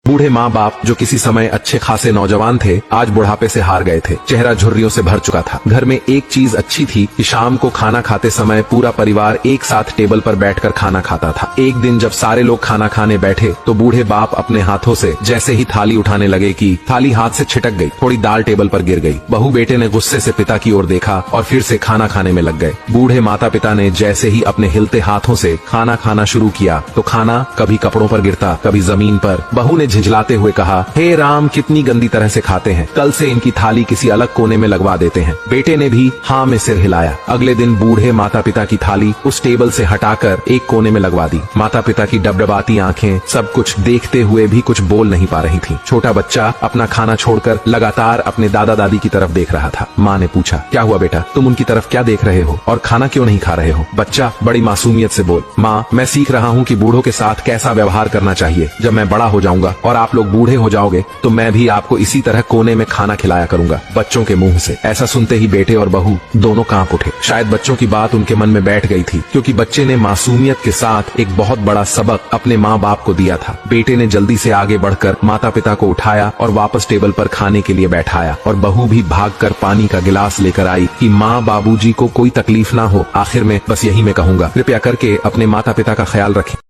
बूढ़े माँ बाप जो किसी समय अच्छे खासे नौजवान थे, आज बुढ़ापे से हार गए थे। चेहरा झुर्रियों से भर चुका था। घर में एक चीज अच्छी थी कि शाम को खाना खाते समय पूरा परिवार एक साथ टेबल पर बैठकर खाना खाता था। एक दिन जब सारे लोग खाना खाने बैठे तो बूढ़े बाप अपने हाथों से जैसे ही थाली उठाने लगे कि थाली हाथ से छिटक गई, थोड़ी दाल टेबल पर गिर गई। बहू बेटे ने गुस्से से पिता की ओर देखा और फिर से खाना खाने में लग गए। बूढ़े माता पिता ने जैसे ही अपने हिलते हाथों से खाना खाना शुरू किया तो खाना कभी कपड़ों पर गिरता, कभी जमीन पर। बहू ने झिझलाते हुए कहा, हे राम, कितनी गंदी तरह से खाते हैं, कल से इनकी थाली किसी अलग कोने में लगवा देते हैं। बेटे ने भी हाँ में सिर हिलाया। अगले दिन बूढ़े माता पिता की थाली उस टेबल से हटाकर एक कोने में लगवा दी। माता पिता की डबडबाती आंखें सब कुछ देखते हुए भी कुछ बोल नहीं पा रही थी। छोटा बच्चा अपना खाना छोड़कर लगातार अपने दादा दादी की तरफ देख रहा था। माँ ने पूछा, क्या हुआ बेटा, तुम उनकी तरफ क्या देख रहे हो और खाना क्यों नहीं खा रहे हो? बच्चा बड़ी मासूमियत से बोल, माँ, मैं सीख रहा हूँ कि बूढ़ों के साथ कैसा व्यवहार करना चाहिए। जब मैं बड़ा हो जाऊंगा और आप लोग बूढ़े हो जाओगे तो मैं भी आपको इसी तरह कोने में खाना खिलाया करूंगा। बच्चों के मुंह से ऐसा सुनते ही बेटे और बहू दोनों कांप उठे। शायद बच्चों की बात उनके मन में बैठ गई थी, क्योंकि बच्चे ने मासूमियत के साथ एक बहुत बड़ा सबक अपने माँ बाप को दिया था। बेटे ने जल्दी से आगे बढ़कर माता पिता को उठाया और वापस टेबल पर खाने के लिए बैठाया, और बहू भी भागकर पानी का गिलास लेकर आई कि माँ बाबूजी को कोई तकलीफ ना हो। आखिर में बस यही मैं कहूँगा, कृपया करके अपने माता पिता का ख्याल रखें।